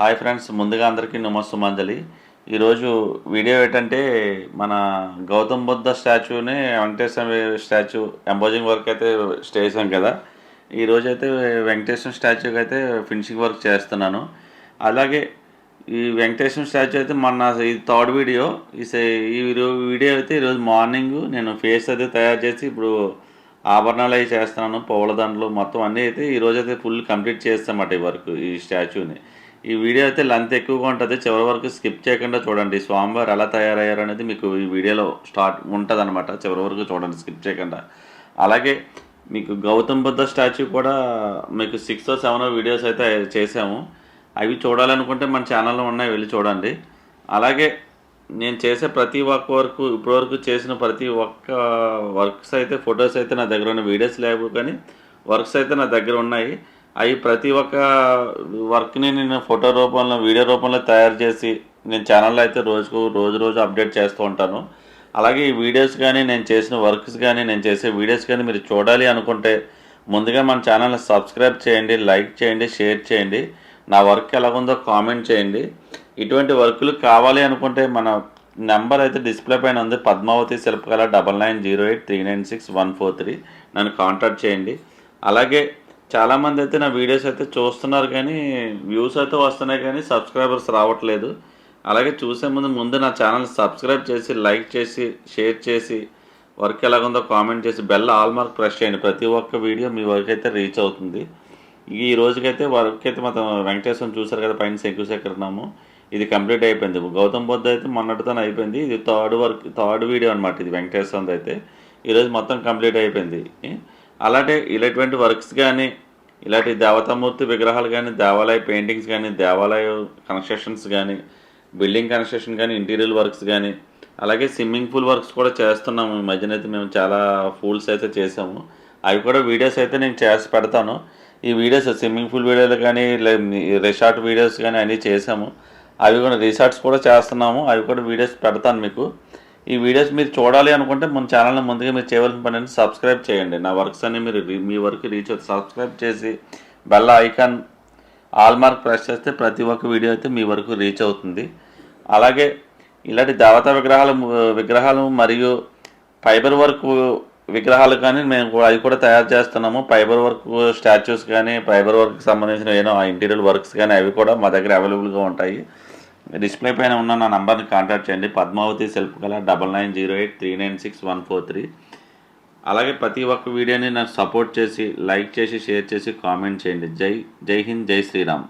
Hi friends, ముందుగా అందరికీ నమస్సుమాంజలి. ఈరోజు వీడియో ఏంటంటే మన గౌతమ్ బుద్ధ స్టాచ్యూని వెంకటేశ్వర స్టాచ్యూ ఎంబోజింగ్ వర్క్ అయితే చేసాం కదా. ఈరోజైతే వెంకటేశ్వర స్టాచ్యూకి అయితే ఫినిషింగ్ వర్క్ చేస్తున్నాను. అలాగే ఈ వెంకటేశ్వర స్టాచ్యూ అయితే మొన్న ఇది థర్డ్ వీడియో. ఈ వీడియో అయితే ఈరోజు మార్నింగ్ నేను ఫేస్ అయితే తయారు చేసి ఇప్పుడు ఆభరణాలు అవి చేస్తున్నాను. పూలదండలు మొత్తం అన్నీ అయితే ఈరోజు అయితే ఫుల్ కంప్లీట్ చేస్తామట ఈ వర్క్, ఈ స్టాచ్యూని. ఈ వీడియో అయితే లెంత్ ఎక్కువగా ఉంటుంది, చివరి వరకు స్కిప్ చేయకుండా చూడండి. స్వామివారు ఎలా తయారయ్యారు అనేది మీకు ఈ వీడియోలో ఉంటుంది అనమాట. చివరి వరకు చూడండి, స్కిప్ చేయకుండా. అలాగే మీకు గౌతమ్ బుద్ధ స్టాచ్యూ కూడా మీకు 6 or 7 వీడియోస్ అయితే చేసాము. అవి చూడాలనుకుంటే మన ఛానల్లో ఉన్నాయి, వెళ్ళి చూడండి. అలాగే నేను చేసే ప్రతి ఒక్క వర్క్, ఇప్పటివరకు చేసిన ప్రతి ఒక్క వర్క్స్ అయితే ఫొటోస్ అయితే నా దగ్గర ఉన్న, వీడియోస్ లేవు కానీ వర్క్స్ అయితే నా దగ్గర ఉన్నాయి. అవి ప్రతి ఒక్క వర్క్ని నేను ఫోటో రూపంలో, వీడియో రూపంలో తయారు చేసి నేను ఛానల్లో అయితే రోజు అప్డేట్ చేస్తూ ఉంటాను. అలాగే ఈ వీడియోస్ కానీ, నేను చేసిన వర్క్స్ కానీ, నేను చేసే వీడియోస్ కానీ మీరు చూడాలి అనుకుంటే ముందుగా మన ఛానల్ని సబ్స్క్రైబ్ చేయండి, లైక్ చేయండి, షేర్ చేయండి. నా వర్క్ ఎలాగుందో కామెంట్ చేయండి. ఇటువంటి వర్కులు కావాలి అనుకుంటే మన నెంబర్ అయితే డిస్ప్లే పైన ఉంది, పద్మావతి శిల్పకళ 9908396143. నన్ను కాంటాక్ట్ చేయండి. అలాగే చాలామంది అయితే నా వీడియోస్ అయితే చూస్తున్నారు కానీ వ్యూస్ అయితే వస్తున్నాయి కానీ సబ్స్క్రైబర్స్ రావట్లేదు. అలాగే చూసే ముందు నా ఛానల్ సబ్స్క్రైబ్ చేసి, లైక్ చేసి, షేర్ చేసి, వర్క్ ఎలాగుందో కామెంట్ చేసి, బెల్ ఆల్ మార్క్ ప్రెస్ చేయండి. ప్రతి ఒక్క వీడియో మీ వరకు అయితే రీచ్ అవుతుంది. ఈ రోజుకైతే వర్క్ అయితే మొత్తం వెంకటేశ్వరం చూసారు కదా, పైన శంకుశేఖరనాము ఇది కంప్లీట్ అయిపోయింది. గౌతమ్ బుద్ధ అయితే మొన్నటితోనే అయిపోయింది. ఇది థర్డ్ వీడియో అనమాట. ఇది వెంకటేశ్వరం అయితే ఈరోజు మొత్తం కంప్లీట్ అయిపోయింది. అలాగే ఇలాంటి వర్క్స్ కానీ, ఇలాంటి దేవతామూర్తి విగ్రహాలు కానీ, దేవాలయ పెయింటింగ్స్ కానీ, దేవాలయ కన్స్ట్రక్షన్స్ కానీ, బిల్డింగ్ కన్స్ట్రక్షన్ కానీ, ఇంటీరియర్ వర్క్స్ కానీ, అలాగే స్విమ్మింగ్ పూల్ వర్క్స్ కూడా చేస్తున్నాము. ఈ మధ్యన అయితే మేము చాలా పూల్స్ అయితే చేసాము. అవి కూడా వీడియోస్ అయితే నేను చేసి పెడతాను. ఈ వీడియోస్ స్విమ్మింగ్ పూల్ వీడియోలు కానీ, రిసార్ట్ వీడియోస్ కానీ అన్నీ చేసాము. అవి కూడా రిసార్ట్స్ కూడా చేస్తున్నాము. అవి కూడా వీడియోస్ పెడతాను మీకు. ఈ వీడియోస్ మీరు చూడాలి అనుకుంటే మన ఛానల్ని ముందుగా మీరు చేయవలసిన పని అంటే సబ్స్క్రైబ్ చేయండి. నా వర్క్స్ అన్ని మీరు మీ వరకు రీచ్ అవుతుంది. సబ్స్క్రైబ్ చేసి bell icon all mark press చేస్తే ప్రతి ఒక్క వీడియో అయితే మీ వరకు రీచ్ అవుతుంది. అలాగే ఇలాంటి దేవతా విగ్రహాలు మరియు ఫైబర్ వర్క్ విగ్రహాలు కానీ మేము అవి కూడా తయారు చేస్తున్నాము. ఫైబర్ వర్క్ స్టాచ్యూస్ కానీ, ఫైబర్ వర్క్కి సంబంధించిన ఏదో ఇంటీరియర్ వర్క్స్ కానీ అవి కూడా మా దగ్గర అవైలబుల్గా ఉంటాయి. డిస్ప్లే పైన ఉన్న నా నంబర్ని కాంటాక్ట్ చేయండి. పద్మావతి శిల్పకళ 9908396143. అలాగే ప్రతి ఒక్క వీడియోని నాకు సపోర్ట్ చేసి, లైక్ చేసి, షేర్ చేసి, కామెంట్ చేయండి. జై హింద్, జై శ్రీరామ్.